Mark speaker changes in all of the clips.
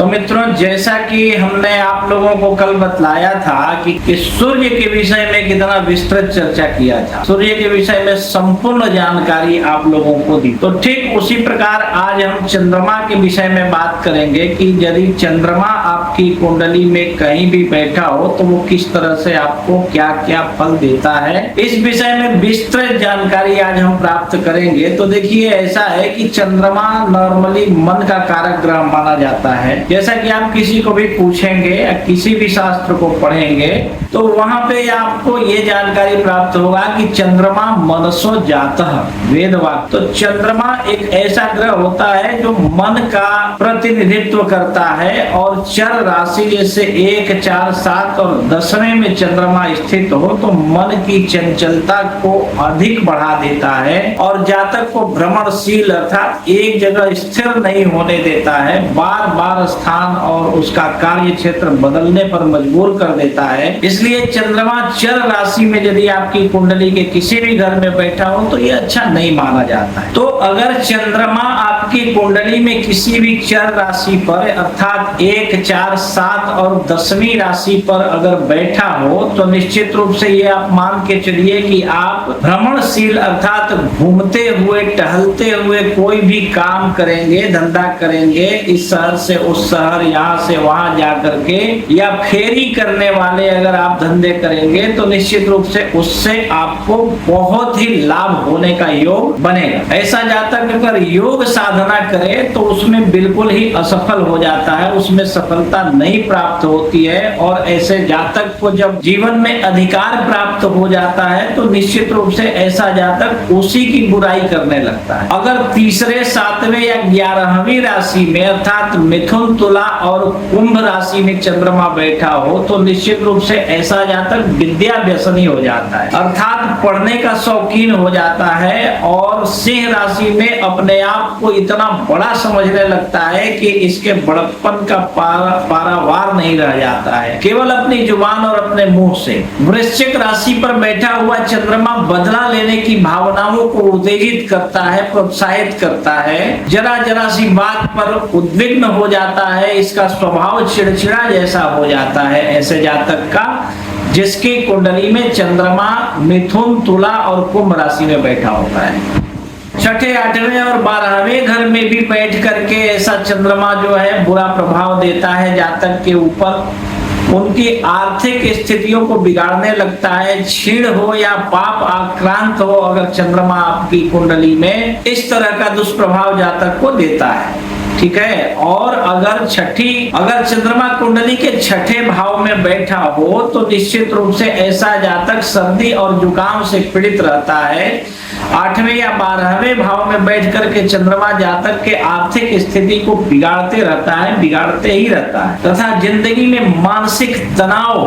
Speaker 1: तो मित्रों, जैसा कि हमने आप लोगों को कल बतलाया था कि सूर्य के विषय में कितना विस्तृत चर्चा किया था, सूर्य के विषय में संपूर्ण जानकारी आप लोगों को दी। तो ठीक उसी प्रकार आज हम चंद्रमा के विषय में बात करेंगे कि यदि चंद्रमा आपकी कुंडली में कहीं भी बैठा हो तो वो किस तरह से आपको क्या क्या फल देता है, इस विषय में विस्तृत जानकारी आज हम प्राप्त करेंगे। तो देखिए, ऐसा है कि चंद्रमा नॉर्मली मन का कारक ग्रह माना जाता है। जैसा कि आप किसी को भी पूछेंगे या किसी भी शास्त्र को पढ़ेंगे तो वहां पे आपको ये जानकारी प्राप्त होगा कि चंद्रमा मनसो जातः वेद वाक्य। तो चंद्रमा एक ऐसा ग्रह होता है जो मन का प्रतिनिधित्व करता है और चर राशि जैसे 1, 4, 7 और 10वें में चंद्रमा स्थित हो तो मन की चंचलता को अधिक बढ़ा देता है और जातक को भ्रमणशील अर्थात एक जगह स्थिर नहीं होने देता है, बार बार स्थान और उसका कार्य क्षेत्र बदलने पर मजबूर कर देता है। इसलिए चंद्रमा चर राशि में यदि आपकी कुंडली के किसी भी घर में बैठा हो तो ये अच्छा नहीं माना जाता है। तो अगर चंद्रमा आपकी कुंडली में किसी भी चर राशि पर अर्थात 1, 4, 7 और 10वीं राशि पर अगर बैठा हो तो निश्चित रूप से ये आप मान के चलिए कि आप भ्रमणशील अर्थात घूमते हुए टहलते हुए कोई भी काम करेंगे, धंधा करेंगे, इस शहर से उस शहर, यहाँ से वहां जा करके, या फेरी करने वाले अगर आप धंधे करेंगे तो निश्चित रूप से उससे आपको बहुत ही लाभ होने का योग बनेगा। ऐसा जातक अगर योग साधना करे तो उसमें बिल्कुल ही असफल हो जाता है, उसमें सफलता नहीं प्राप्त होती है। और ऐसे जातक को जब जीवन में अधिकार प्राप्त हो जाता है तो निश्चित रूप से ऐसा जातक उसी की बुराई करने लगता है। अगर तीसरे, 7वें या 11वीं राशि में अर्थात मिथुन, तुला और कुंभ राशि में चंद्रमा बैठा हो तो निश्चित रूप से ऐसा जातक विद्या व्यसनी हो जाता है अर्थात पढ़ने का शौकीन हो जाता है और सिंह राशि में अपने आप को इतना बड़ा समझने लगता है कि इसके बड़प्पन का पारावार नहीं रह जाता है, केवल अपनी जुबान और अपने मुंह से। वृश्चिक राशि पर बैठा हुआ चंद्रमा बदला लेने की भावनाओं को उत्तेजित करता है, प्रोत्साहित करता है, जरा जरा सी बात पर उद्विग्न हो जाता है, इसका स्वभाव चिड़चिड़ा जैसा हो जाता है ऐसे जातक का जिसकी कुंडली में चंद्रमा मिथुन, तुला और कुंभ राशि में बैठा होता है। छठे, 8वें और 12वें घर में भी बैठ करके ऐसा चंद्रमा जो है बुरा प्रभाव देता है जातक के ऊपर, उनकी आर्थिक स्थितियों को बिगाड़ने लगता है। क्षीण हो या पाप आक्रांत हो अगर चंद्रमा आपकी कुंडली में, इस तरह का दुष्प्रभाव जातक को देता है। ठीक है। और अगर चंद्रमा कुंडली के छठे भाव में बैठा हो तो निश्चित रूप से ऐसा जातक सर्दी और जुकाम से पीड़ित रहता है। 8वें या 12वें भाव में बैठ करके चंद्रमा जातक के आर्थिक स्थिति को बिगाड़ते ही रहता है तथा जिंदगी में मानसिक तनाव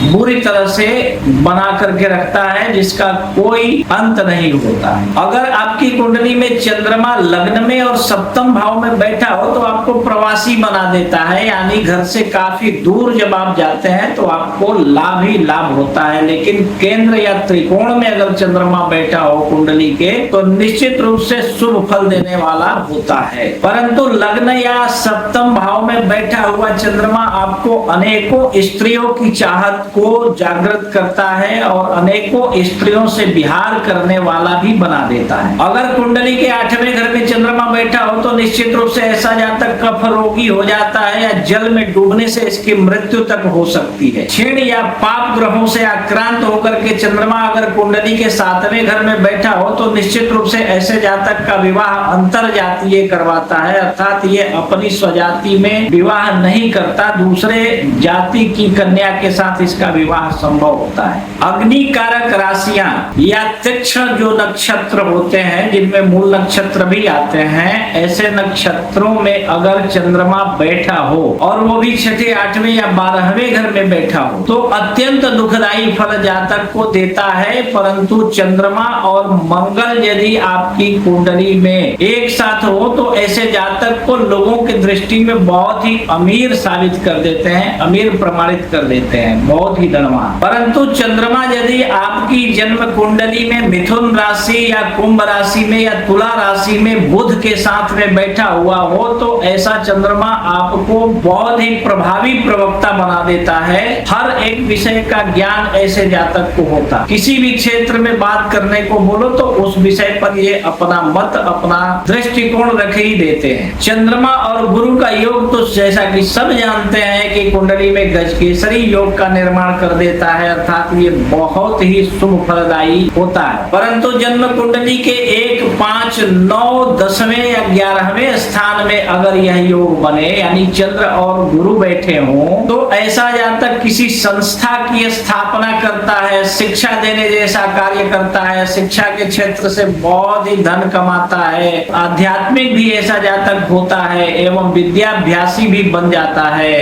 Speaker 1: बुरी तरह से बना करके रखता है जिसका कोई अंत नहीं होता। अगर आपकी कुंडली में चंद्रमा लग्न में और 7म भाव में बैठा हो तो आपको प्रवासी बना देता है, यानी घर से काफी दूर जब आप जाते हैं तो आपको लाभ ही लाभ होता है। लेकिन केंद्र या त्रिकोण में अगर चंद्रमा बैठा हो कुंडली के तो निश्चित रूप से शुभ फल देने वाला होता है। परंतु लग्न या 7म भाव में बैठा हुआ चंद्रमा आपको अनेकों स्त्रियों की चाहत को जागृत करता है और अनेकों स्त्रियों से विहार करने वाला भी बना देता है। अगर कुंडली के 8वें घर में चंद्रमा बैठा हो तो निश्चित रूप से ऐसा जातक कफ रोगी हो जाता है या जल में डूबने से इसकी मृत्यु तक हो सकती है। क्षीण या पाप ग्रहों से आक्रांत होकर के चंद्रमा अगर कुंडली के 7वें घर में बैठा हो तो निश्चित रूप से ऐसे जातक का विवाह अंतर जातीय करवाता है अर्थात ये अपनी स्वजाति में विवाह नहीं करता, दूसरे जाति की कन्या के साथ इसका विवाह संभव होता है। अग्नि कारक राशियां या तीक्ष्ण जो नक्षत्र होते हैं जिनमें मूल नक्षत्र भी आते हैं, ऐसे नक्षत्रों में अगर चंद्रमा बैठा हो और वो भी छठे, 8वें या 12वें घर में बैठा हो तो अत्यंत दुखदायी फल जातक को देता है। परंतु चंद्रमा और मंगल यदि आपकी कुंडली में एक साथ हो तो ऐसे जातक को लोगों की दृष्टि में बहुत ही अमीर साबित कर देते हैं, अमीर प्रमाणित कर देते हैं, बहुत ही धनवान। परंतु चंद्रमा यदि आपकी जन्म कुंडली में मिथुन राशि या कुंभ राशि में या तुला राशि में बुध के साथ में बैठा हुआ हो हो तो ऐसा चंद्रमा आपको बहुत ही प्रभावी प्रवक्ता बना देता है। हर एक विषय का ज्ञान ऐसे जातक को होता, किसी भी क्षेत्र में बात करने को बोलो तो उस विषय पर ये अपना मत, अपना दृष्टिकोण रख ही देते हैं। चंद्रमा और गुरु का योग तो जैसा कि सब जानते हैं कि कुंडली में गजकेसरी योग का निर्माण कर देता है, अर्थात ये बहुत ही शुभ फलदायी होता है। परंतु जन्म कुंडली के 1, 5, 9, 10वें या 11वें स्थान में अगर यह योग बने, यानी चंद्र और गुरु बैठे हों, तो ऐसा जातक किसी संस्था की स्थापना करता है, शिक्षा देने जैसा कार्य करता है, शिक्षा के क्षेत्र से बहुत ही धन कमाता है, आध्यात्मिक भी ऐसा जातक होता है एवं विद्याभ्यासी भी बन जाता है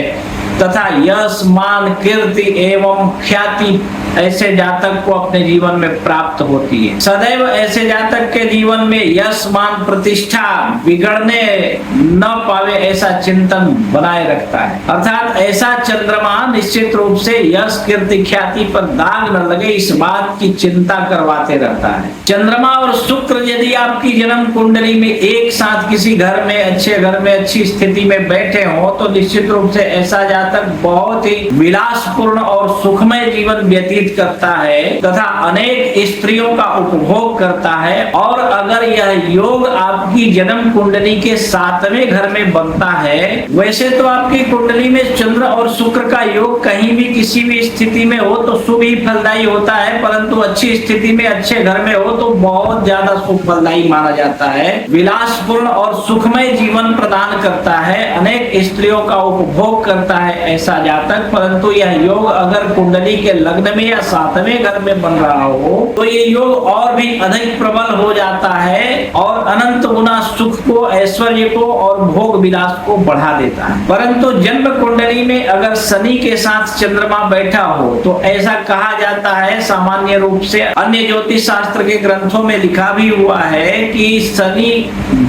Speaker 1: तथा यश, मान, कीर्ति एवं ख्याति ऐसे जातक को अपने जीवन में प्राप्त होती है। सदैव ऐसे जातक के जीवन में यश, मान, प्रतिष्ठा बिगड़ने न पावे ऐसा चिंतन बनाए रखता है, अर्थात ऐसा चंद्रमा निश्चित रूप से यश, कीर्ति, ख्याति पर दाग न लगे इस बात की चिंता करवाते रहता है। चंद्रमा और शुक्र यदि आपकी जन्म कुंडली में एक साथ किसी घर में, अच्छे घर में, अच्छी स्थिति में बैठे हो तो निश्चित रूप से ऐसा जातक बहुत ही विलासपूर्ण और सुखमय जीवन व्यतीत करता है तथा अनेक स्त्रियों का उपभोग करता है। और अगर यह योग आपकी जन्म कुंडली के 7वें घर में बनता है, वैसे तो आपकी कुंडली में चंद्र और शुक्र का योग कहीं भी किसी भी स्थिति में हो तो शुभ ही फलदायी होता है, परंतु अच्छी स्थिति में, अच्छे घर में हो तो बहुत ज्यादा शुभ फलदायी माना जाता है, विलासपूर्ण और सुखमय जीवन प्रदान करता है, अनेक स्त्रियों का उपभोग करता है ऐसा जातक। परंतु यह योग अगर कुंडली के लग्न में या 7वें घर में बन रहा हो तो ये योग और भी अधिक प्रबल हो जाता है और अनंत गुना सुख को, ऐश्वर्य को और भोग विलास को बढ़ा देता है। परंतु जन्म कुंडली में अगर शनि के साथ चंद्रमा बैठा हो तो ऐसा कहा जाता है, सामान्य रूप से अन्य ज्योतिष शास्त्र के ग्रंथों में लिखा भी हुआ है कि शनि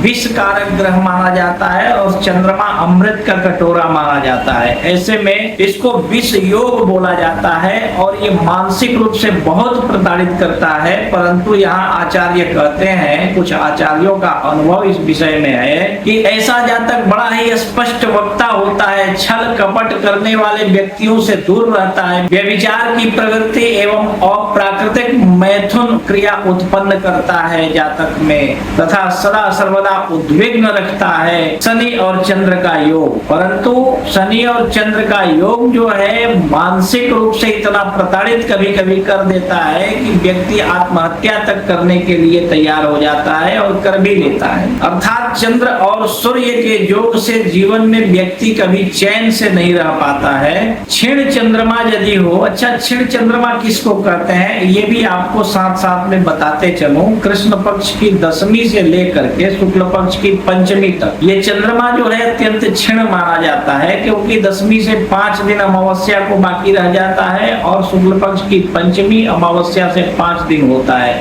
Speaker 1: विष कारक ग्रह माना जाता है और चंद्रमा अमृत का कटोरा माना जाता है। ऐसे में इसको विष योग बोला जाता है और ये मानसिक रूप से बहुत प्रताड़ित करता है। परंतु यहाँ आचार्य कहते हैं, कुछ आचार्यों का अनुभव इस विषय में है कि ऐसा जातक बड़ा ही स्पष्ट वक्ता होता है, छल कपट करने वाले व्यक्तियों से दूर रहता है, व्यभिचार की प्रवृत्ति एवं अप्राकृतिक मैथुन क्रिया उत्पन्न करता है जातक में तथा सदा सर्वदा उद्विग्न रखता है शनि और चंद्र का योग। परंतु शनि और चंद्र का योग जो है मानसिक रूप से इतना प्रताड़ित कभी कभी कर देता है कि व्यक्ति आत्महत्या तक करने के लिए तैयार हो जाता है और कर भी लेता है। अर्थात चंद्र और सूर्य के योग से जीवन में व्यक्ति कभी चैन से नहीं रह पाता है। क्षीण चंद्रमा यदि हो, अच्छा क्षीण चंद्रमा किसको कहते हैं ये भी आपको साथ साथ में बताते चलूं। कृष्ण पक्ष की 10वीं से लेकर के शुक्ल पक्ष की 5वीं तक ये चंद्रमा जो है अत्यंत क्षीण माना जाता है, क्योंकि 10वीं से 5 दिन अमावस्या को बाकी रह जाता है और शुक्ल पक्ष की 5वीं अमावस्या से 5 दिन होता है।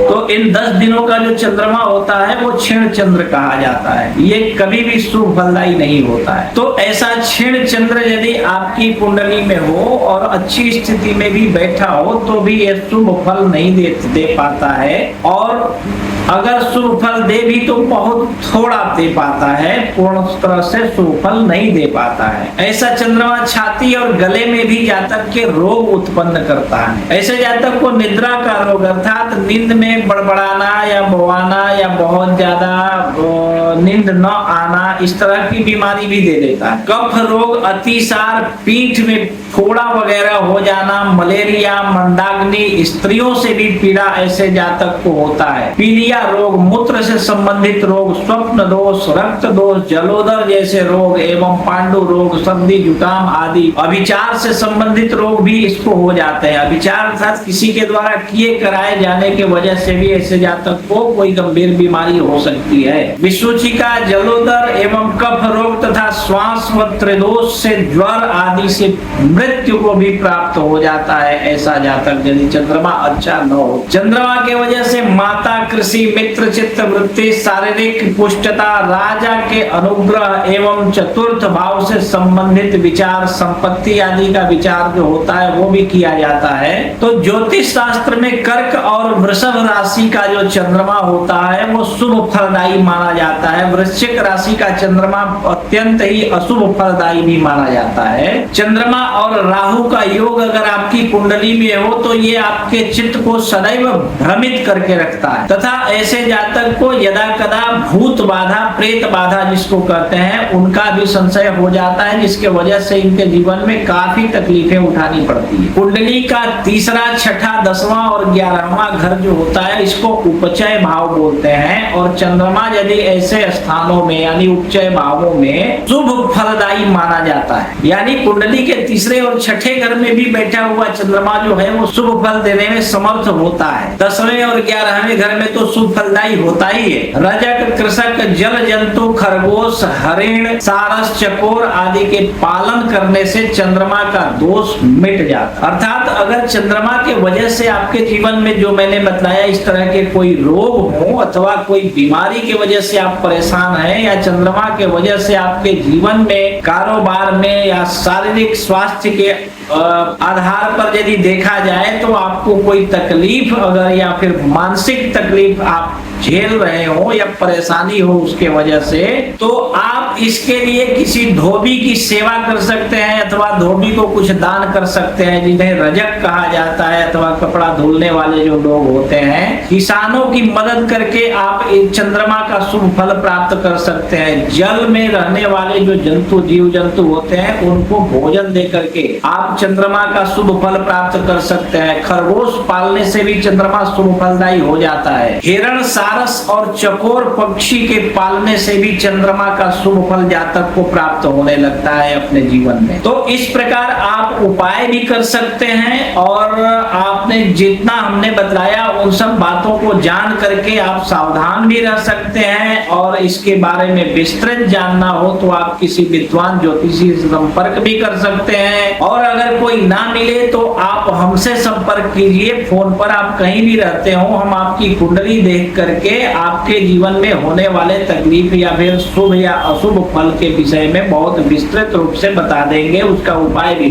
Speaker 1: तो इन 10 दिनों का जो चंद्रमा होता है वो क्षीण चंद्र कहा जाता है, ये कभी भी शुभ फलदायी नहीं होता है। तो ऐसा क्षीण चंद्र यदि आपकी कुंडली में हो और अच्छी स्थिति में भी बैठा हो तो भी ये शुभ फल नहीं दे पाता है, और अगर शुभ फल दे भी तो बहुत थोड़ा दे पाता है, पूर्ण तरह से शुभ फल नहीं दे पाता है। ऐसा चंद्रमा छाती और गले में भी जातक के रोग उत्पन्न करता है। ऐसे जातक को निद्रा का रोग अर्थात नींद में बड़बड़ाना या बवाना या बहुत ज्यादा नींद न आना, इस तरह की बीमारी भी दे देता है। कफ रोग, अतिसार, पीठ में फोड़ा वगैरह हो जाना, मलेरिया, मंदाग्नि, स्त्रियों से भी पीड़ा ऐसे जातक को होता है। पीलिया रोग, मूत्र से संबंधित रोग, स्वप्न दोष, रक्त दोष, जलोदर जैसे रोग एवं पांडु रोग, सर्दी जुकाम आदि अभिचार से संबंधित रोग भी इसको हो जाते हैं। अभिचार अर्थात किसी के द्वारा किए कराए जाने के वजह से भी ऐसे जातक को कोई गंभीर बीमारी हो सकती है। विसूचिका, जलोदर एवं कफ रोग तथा श्वास व और त्रिदोष से, ज्वर आदि से मृत्यु को भी प्राप्त हो जाता है ऐसा जातक यदि चंद्रमा अच्छा न हो। चंद्रमा के वजह से माता, कृषि, मित्र, चित्त वृत्ति, शारीरिक पुष्टता, राजा के अनुग्रह एवं चतुर्थ भाव से संबंधित विचार, संपत्ति आदि का विचार जो होता है वो भी किया जाता है। तो ज्योतिष शास्त्र में कर्क और वृषभ राशि का जो चंद्रमा होता है वो शुभ फलदायी माना जाता है। वृश्चिक राशि का चंद्रमा अत्यंत ही अशुभ फलदायी भी माना जाता है। चंद्रमा और राहु का योग अगर आपकी कुंडली में हो तो ये आपके चित्त को सदैव भ्रमित करके रखता है तथा ऐसे जातक को यदा कदा भूत बाधा, प्रेत बाधा जिसको कहते हैं, उनका भी संशय हो जाता है, जिसके वजह से इनके जीवन में काफी तकलीफें उठानी पड़ती है। कुंडली का तीसरा, छठा, 10वां और 11वां घर जो होता है इसको उपचय भाव बोलते हैं और चंद्रमा यदि ऐसे स्थानों में यानी उपचय भावों में शुभ फलदायी माना जाता है। यानी कुंडली के तीसरे और छठे घर में भी बैठा हुआ चंद्रमा जो है वो शुभ फल देने में समर्थ होता है। 10वें और 11वें घर में तो शुभ फलदायी होता ही है। रजक, कृषक, जल जंतु, खरगोश, हरिण, सारस, चकोर आदि के पालन करने से चंद्रमा का दोष मिट जाता है। अर्थात अगर चंद्रमा के वजह से आपके जीवन में जो मैंने बताया इस तरह के कोई रोग हो अथवा कोई बीमारी की वजह से आप परेशान हैं या चंद्रमा के वजह से आपके जीवन में, कारोबार में या शारीरिक स्वास्थ्य के आधार पर यदि देखा जाए तो आपको कोई तकलीफ अगर या फिर मानसिक तकलीफ आप झेल रहे हो या परेशानी हो उसके वजह से, तो आप इसके लिए किसी धोबी की सेवा कर सकते हैं अथवा धोबी को कुछ दान कर सकते हैं जिन्हें रजक कहा जाता है, अथवा कपड़ा धुलने वाले जो लोग होते हैं, किसानों की मदद करके आप चंद्रमा का शुभ फल प्राप्त कर सकते हैं। जल में रहने वाले जो जंतु, जीव जंतु होते हैं उनको भोजन दे करके आप चंद्रमा का शुभ फल प्राप्त कर सकते हैं। खरगोश पालने से भी चंद्रमा शुभ फलदायी हो जाता है। हिरण, सारस और चकोर पक्षी के पालने से भी चंद्रमा का शुभ फल जातक को प्राप्त होने लगता है अपने जीवन में। तो इस प्रकार आप उपाय भी कर सकते हैं और आपने जितना हमने बतलाया उन सब बातों को जान करके आप सावधान भी रह सकते हैं और इसके बारे में विस्तृत जानना हो तो आप किसी विद्वान ज्योतिषी से संपर्क भी कर सकते हैं। और अगर कोई ना मिले तो आप हमसे संपर्क कीजिए, फोन पर आप कहीं भी रहते हो, हम आपकी कुंडली देख करके आपके जीवन में होने वाले तकलीफ या फिर शुभ या अशुभ फल के विषय में बहुत विस्तृत रूप से बता देंगे, उसका उपाय भी